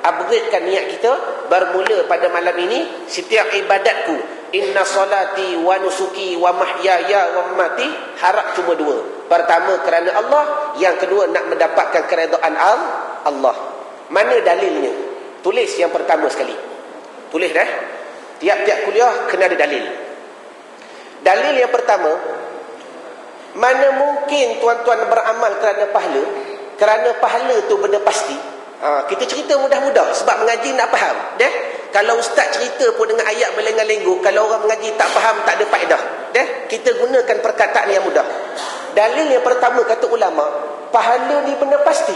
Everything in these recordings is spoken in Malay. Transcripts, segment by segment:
upgradekan niat kita bermula pada malam ini. Setiap ibadatku, inna salati wa nusuki wa mahyaya wa mamati, harap cuma dua. Pertama kerana Allah, yang kedua nak mendapatkan keredaan Allah. Mana dalilnya? Tulis yang pertama sekali. Tulis dah. Tiap-tiap kuliah kena ada dalil. Dalil yang pertama, mana mungkin tuan-tuan beramal kerana pahala? Kerana pahala tu benda pasti. Kita cerita mudah-mudah sebab mengaji nak faham. Kalau ustaz cerita pun dengan ayat berlengang-lenggok, kalau orang mengaji tak faham, tak ada faedah. Kita gunakan perkataan yang mudah. Dalil yang pertama kata ulama, pahala ni benda pasti.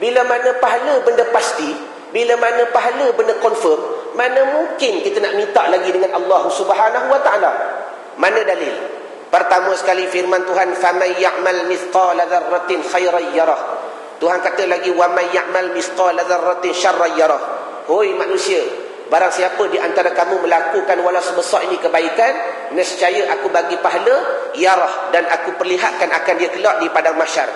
Bila mana pahala benda pasti, bila mana pahala benda confirm, mana mungkin kita nak minta lagi dengan Allah Subhanahu wa taala? Mana dalil? Pertama sekali firman Tuhan, faman ya'mal mithqala dzarratin khairan yarah. Tuhan kata lagi, wa may ya'mal mithqala dzarratin syarran yarah. Hoi manusia, barang siapa di antara kamu melakukan walau sebesar ini kebaikan, nescaya aku bagi pahala yarah, dan aku perlihatkan akan dia kelak di padang mahsyar.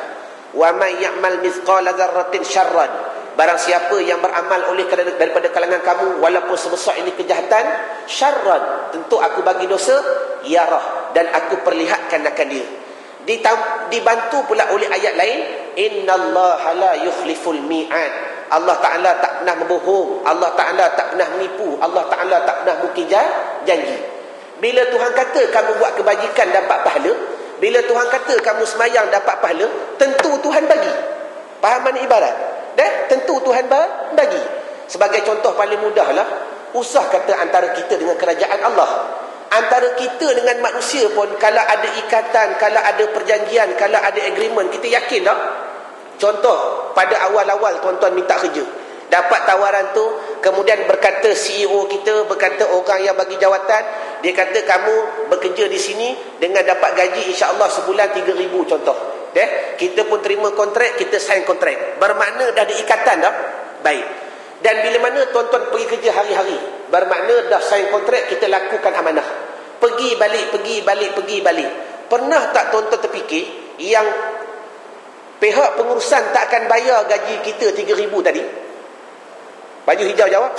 Wa may ya'mal mithqala dzarratin syarran, barang siapa yang beramal oleh daripada kalangan kamu walaupun sebesar ini kejahatan, syarran, tentu aku bagi dosa, yarah, dan aku perlihatkan akan dia. Dibantu pula oleh ayat lain, innallaha la yukhliful mi'ad. Allah Ta'ala tak pernah membohong, Allah Ta'ala tak pernah menipu, Allah Ta'ala tak pernah mungkin janji. Bila Tuhan kata kamu buat kebajikan dapat pahala, bila Tuhan kata kamu semayang dapat pahala, tentu Tuhan bagi. Faham mana ibarat? Tentu Tuhan bagi. Sebagai contoh paling mudah lah, usah kata antara kita dengan kerajaan Allah. Antara kita dengan manusia pun, kalau ada ikatan, kalau ada perjanjian, kalau ada agreement, kita yakin tak? Contoh, pada awal-awal tuan-tuan minta kerja, dapat tawaran tu, kemudian berkata CEO kita, berkata orang yang bagi jawatan, dia kata kamu bekerja di sini dengan dapat gaji insya-Allah sebulan 3,000 contoh. Kita pun terima kontrak, kita sign kontrak. Bermakna dah ada ikatan dah. Baik. Dan bila mana tuan-tuan pergi kerja hari-hari, bermakna dah sign kontrak, kita lakukan amanah. Pergi balik, pergi balik, pergi balik. Pernah tak tuan-tuan terfikir yang pihak pengurusan tak akan bayar gaji kita 3,000 tadi? Baju hijau jawab,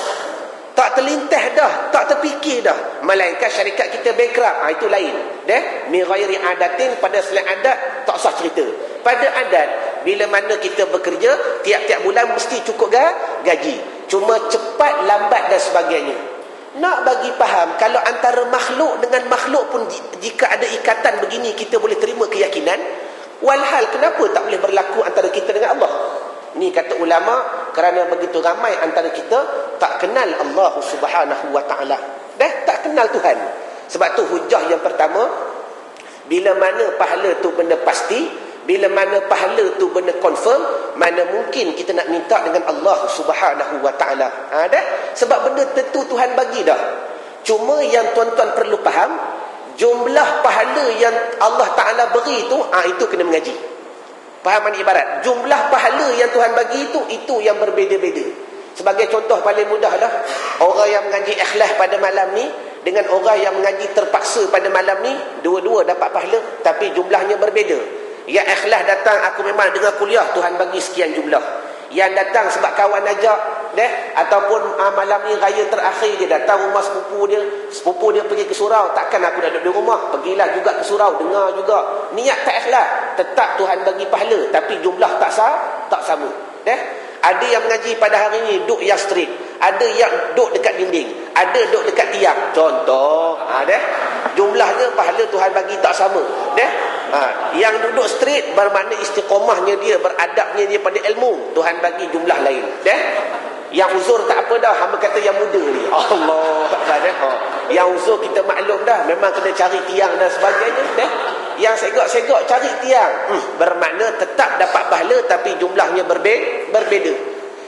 tak terlintas dah, tak terfikir dah. Melainkan syarikat kita bankrupt. Itu lain. Min ghairi adatin, pada selain adat tak usah cerita. Pada adat, bila mana kita bekerja, tiap-tiap bulan mesti cukup gaji. Cuma cepat, lambat dan sebagainya. Nak bagi faham, kalau antara makhluk dengan makhluk pun jika ada ikatan begini, kita boleh terima keyakinan. Walhal, kenapa tak boleh berlaku antara kita dengan Allah? Ni kata ulama, kerana begitu ramai antara kita tak kenal Allah Subhanahu wa taala. Tak kenal Tuhan. Sebab tu hujah yang pertama, bila mana pahala tu benda pasti, bila mana pahala tu benda confirm, mana mungkin kita nak minta dengan Allah Subhanahu wa taala? Sebab benda tentu Tuhan bagi dah. Cuma yang tuan-tuan perlu faham, jumlah pahala yang Allah Ta'ala beri itu kena mengaji. Faham mana ibarat? Jumlah pahala yang Tuhan bagi itu yang berbeza-beza. Sebagai contoh paling mudah lah, orang yang mengaji ikhlas pada malam ni dengan orang yang mengaji terpaksa pada malam ni, dua-dua dapat pahala, tapi jumlahnya berbeza. Yang ikhlas datang, aku memang dengar kuliah, Tuhan bagi sekian jumlah. Yang datang sebab kawan ajak, ataupun malam ni raya terakhir, dia datang rumah sepupu dia pergi ke surau, takkan aku dah duduk di rumah, pergilah juga ke surau, dengar juga. Niat tak ikhlas, tetap Tuhan bagi pahala, tapi jumlah tak sama. Ada yang mengaji pada hari ni duduk yang street, ada yang duduk dekat dinding, ada duduk dekat tiang. Contoh, jumlahnya pahala Tuhan bagi tak sama. Yang duduk street bermakna istiqomahnya dia, beradabnya dia pada ilmu, Tuhan bagi jumlah lain. Yang uzur tak apa dah, hamba kata yang muda ni, Allah Akbar. Yang uzur kita maklum dah, memang kena cari tiang dan sebagainya. Yang segak-segak cari tiang, bermakna tetap dapat pahala, tapi jumlahnya berbeza.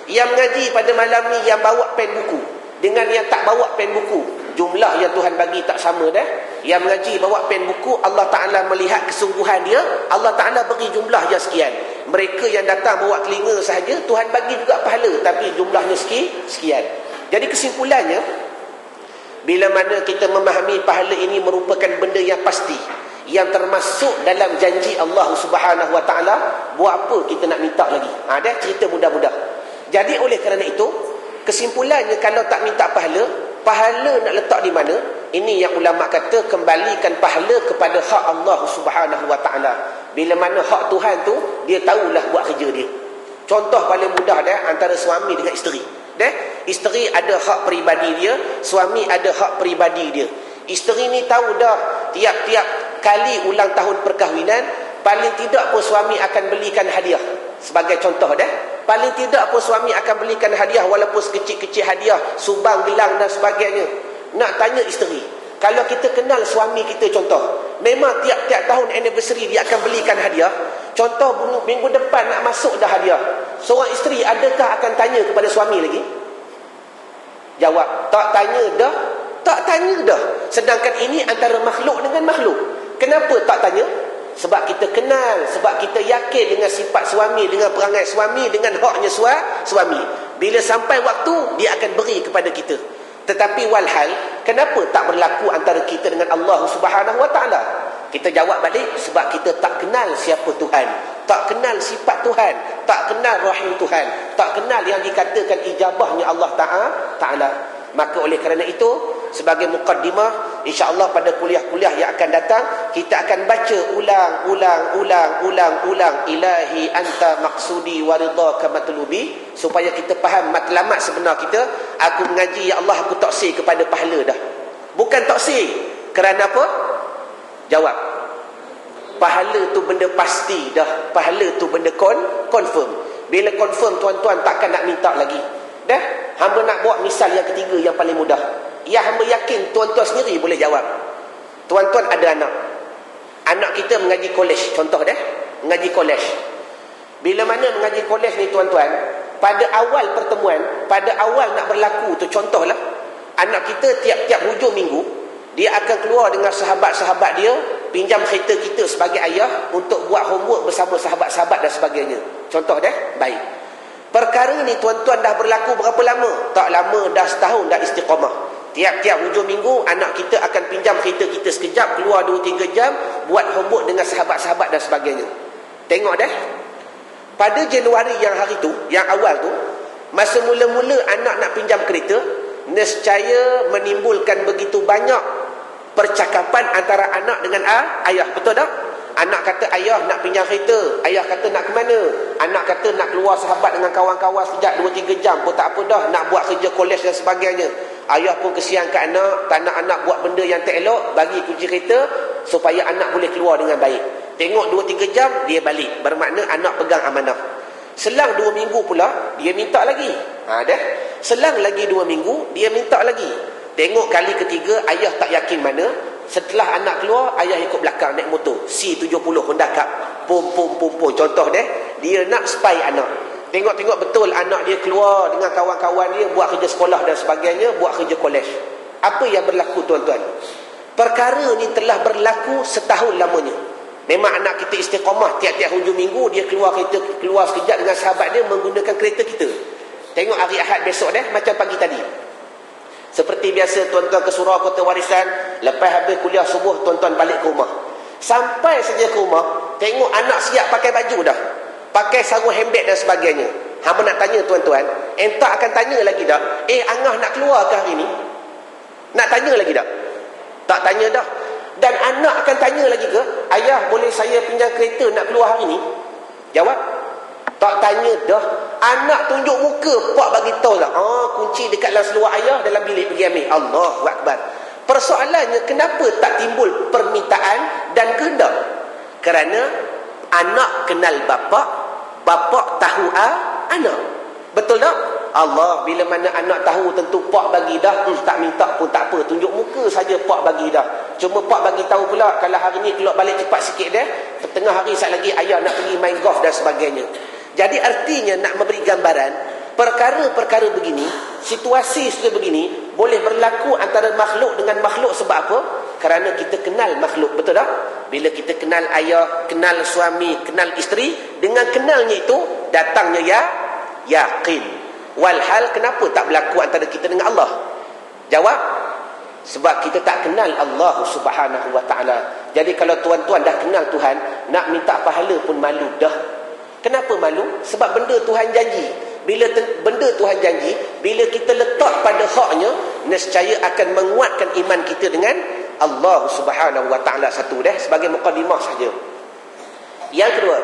Yang mengaji pada malam ni, yang bawa pen buku dengan yang tak bawa pen buku, jumlah yang Tuhan bagi tak sama dah. Yang mengaji bawa pen buku, Allah Ta'ala melihat kesungguhan dia, Allah Ta'ala beri jumlah yang sekian. Mereka yang datang bawa telinga sahaja, Tuhan bagi juga pahala, tapi jumlahnya sekian. Jadi kesimpulannya, bila mana kita memahami pahala ini merupakan benda yang pasti, yang termasuk dalam janji Allah Subhanahu wa taala, buat apa kita nak minta lagi? Cerita mudah-mudah. Jadi oleh kerana itu, kesimpulannya kalau tak minta pahala, pahala nak letak di mana? Ini yang ulama kata kembalikan pahala kepada hak Allah Subhanahu wa taala. Bila mana hak Tuhan tu, dia tahulah buat kerja dia. Contoh paling mudah dah antara suami dengan isteri. Isteri ada hak peribadi dia, suami ada hak peribadi dia. Isteri ni tahu dah tiap-tiap kali ulang tahun perkahwinan, paling tidak pun suami akan belikan hadiah. Sebagai contoh paling tidak pun suami akan belikan hadiah, walaupun sekecil-kecil hadiah, subang, gelang dan sebagainya. Nak tanya isteri, kalau kita kenal suami kita, contoh, memang tiap-tiap tahun anniversary dia akan belikan hadiah. Contoh minggu depan nak masuk dah hadiah. Seorang isteri adakah akan tanya kepada suami lagi? Jawab, tak tanya dah. Tak tanya dah. Sedangkan ini antara makhluk dengan makhluk. Kenapa tak tanya? Sebab kita kenal, sebab kita yakin dengan sifat suami, dengan perangai suami, dengan haknya suami. Bila sampai waktu, dia akan beri kepada kita. Tetapi walhal, kenapa tak berlaku antara kita dengan Allah Subhanahu wa taala? Kita jawab balik, sebab kita tak kenal siapa Tuhan, tak kenal sifat Tuhan, tak kenal rahim Tuhan, tak kenal yang dikatakan ijabahnya Allah Ta'ala. Maka oleh kerana itu, sebagai mukaddimah, insya-Allah pada kuliah-kuliah yang akan datang, kita akan baca ulang ilahi anta maqsudi wa ridhaka matlubi, supaya kita faham matlamat sebenar kita. Aku mengaji, ya Allah, aku taksir kepada pahala dah. Bukan taksir kerana apa? Jawab, pahala tu benda pasti dah. Pahala tu benda confirm. Bila confirm, tuan-tuan takkan nak minta lagi. Hamba nak buat misal yang ketiga yang paling mudah. Ya, hamba yakin tuan-tuan sendiri boleh jawab. Tuan-tuan ada anak. Anak kita mengaji kolej, contoh mengaji kolej. Bila mana mengaji kolej ni tuan-tuan, pada awal pertemuan, pada awal nak berlaku tu, contohlah, anak kita tiap-tiap hujung minggu, dia akan keluar dengan sahabat-sahabat dia, pinjam kereta kita sebagai ayah untuk buat homework bersama sahabat-sahabat dan sebagainya. Contoh baik. Perkara ni tuan-tuan dah berlaku berapa lama? Tak lama, dah setahun dah istiqamah. Tiap-tiap hujung minggu, anak kita akan pinjam kereta kita sekejap, keluar 2-3 jam, buat homework dengan sahabat-sahabat dan sebagainya. Tengok pada Januari yang hari tu, yang awal tu, masa mula-mula anak nak pinjam kereta, nescaya menimbulkan begitu banyak percakapan antara anak dengan ayah. Betul tak? Anak kata, ayah nak pinjam kereta. Ayah kata, nak ke mana? Anak kata, nak keluar sahabat dengan kawan-kawan sejak 2-3 jam pun tak apa dah, nak buat kerja kolej dan sebagainya. Ayah pun kesian kat anak, tak nak anak buat benda yang tak elok, bagi kunci kereta supaya anak boleh keluar dengan baik. Tengok 2-3 jam, dia balik. Bermakna anak pegang amanah. Selang 2 minggu pula, dia minta lagi. Selang lagi 2 minggu, dia minta lagi. Tengok kali ketiga, ayah tak yakin mana. Setelah anak keluar, ayah ikut belakang naik motor C70 Honda Cup. Pum. Contoh dia nak spy anak. Tengok betul anak dia keluar dengan kawan-kawan dia, buat kerja sekolah dan sebagainya, buat kerja kolej. Apa yang berlaku tuan-tuan? Perkara ni telah berlaku setahun lamanya. Memang anak kita istiqamah, tiap-tiap hujung minggu dia keluar sekejap dengan sahabat dia menggunakan kereta kita. Tengok hari Ahad besok macam pagi tadi. Seperti biasa, tuan-tuan ke surau kota warisan, lepas habis kuliah subuh, tuan-tuan balik ke rumah. Sampai saja ke rumah, tengok anak siap pakai baju dah, pakai sarung handbag dan sebagainya. Hamba nak tanya tuan-tuan, entak akan tanya lagi dah, Angah nak keluar ke hari ni? Nak tanya lagi dah? Tak tanya dah. Dan anak akan tanya lagi ke, ayah boleh saya pinjam kereta nak keluar hari ni? Jawab, tak tanya dah. Anak tunjuk muka, pak bagi tahu lah, kunci dekat dalam seluar ayah, dalam bilik pergi ambil. Allahu Akbar. Persoalannya, kenapa tak timbul permintaan dan kehendak? Kerana anak kenal bapa, bapa tahu anak. Betul tak? Allah, bila mana anak tahu tentu pak bagi dah, tak minta pun tak apa, tunjuk muka saja pak bagi dah. Cuma pak bagi tahu pula, kalau hari ni keluar balik cepat sikit tengah hari saat lagi ayah nak pergi main golf dan sebagainya. Jadi artinya nak memberi gambaran, perkara-perkara begini, situasi seperti begini boleh berlaku antara makhluk dengan makhluk. Sebab apa? Kerana kita kenal makhluk. Betul tak? Bila kita kenal ayah, kenal suami, kenal isteri, dengan kenalnya itu datangnya yakin. Walhal, kenapa tak berlaku antara kita dengan Allah? Jawab, sebab kita tak kenal Allah Subhanahu wa taala. Jadi kalau tuan-tuan dah kenal Tuhan, nak minta pahala pun malu dah. Kenapa malu? Sebab benda Tuhan janji, Bila benda Tuhan janji, bila kita letak pada haknya, nescaya akan menguatkan iman kita dengan Allah Subhanahu wa taala satu dah, sebagai mukadimah saja. Yang kedua,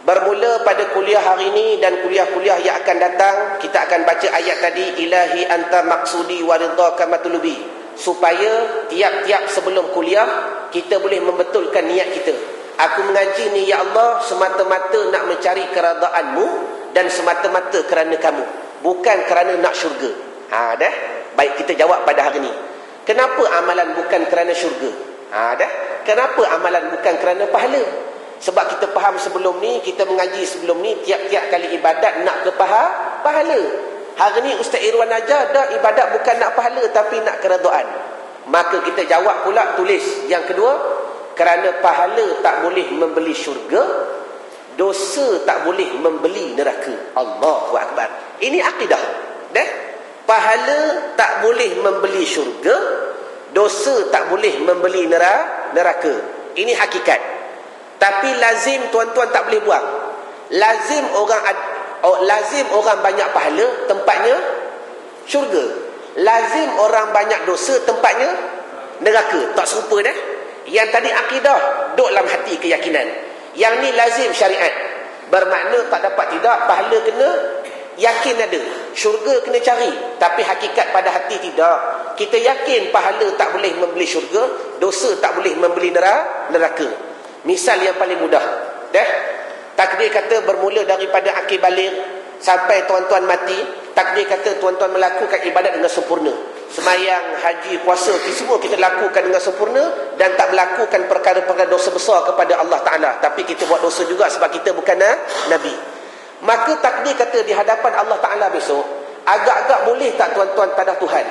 bermula pada kuliah hari ini dan kuliah-kuliah yang akan datang, kita akan baca ayat tadi, ilahi anta maksudi wa ridhaka matlubi, supaya tiap-tiap sebelum kuliah kita boleh membetulkan niat kita. Aku mengaji ni ya Allah semata-mata nak mencari keredaan-Mu dan semata-mata kerana Kamu, bukan kerana nak syurga. Dah. Baik, kita jawab pada hari ni. Kenapa amalan bukan kerana syurga? Dah. Kenapa amalan bukan kerana pahala? Sebab kita faham sebelum ni, kita mengaji sebelum ni, tiap-tiap kali ibadat nak ke pahala. Hari ni Ustaz Irwan ajar dah, ibadat bukan nak pahala tapi nak keredaan. Maka kita jawab pula, tulis yang kedua, kerana pahala tak boleh membeli syurga, dosa tak boleh membeli neraka. Allahu Akbar. Ini akidah. Dah? Pahala tak boleh membeli syurga, dosa tak boleh membeli neraka. Ini hakikat. Tapi lazim tuan-tuan tak boleh buang. Lazim orang banyak pahala, tempatnya syurga. Lazim orang banyak dosa, tempatnya neraka. Tak serupa dah. Yang tadi akidah, duduk dalam hati keyakinan. Yang ni lazim syariat. Bermakna tak dapat tidak, pahala kena yakin ada, syurga kena cari. Tapi hakikat pada hati tidak. Kita yakin pahala tak boleh membeli syurga, dosa tak boleh membeli neraka. Misal yang paling mudah, dah, takdir kata bermula daripada akhir balik sampai tuan-tuan mati. Takdir kata tuan-tuan melakukan ibadat dengan sempurna, semayang, haji, puasa, semua kita lakukan dengan sempurna dan tak melakukan perkara-perkara dosa besar kepada Allah Ta'ala. Tapi kita buat dosa juga sebab kita bukan Nabi. Maka takdir kata di hadapan Allah Ta'ala besok, agak-agak boleh tak tuan-tuan tadah Tuhan?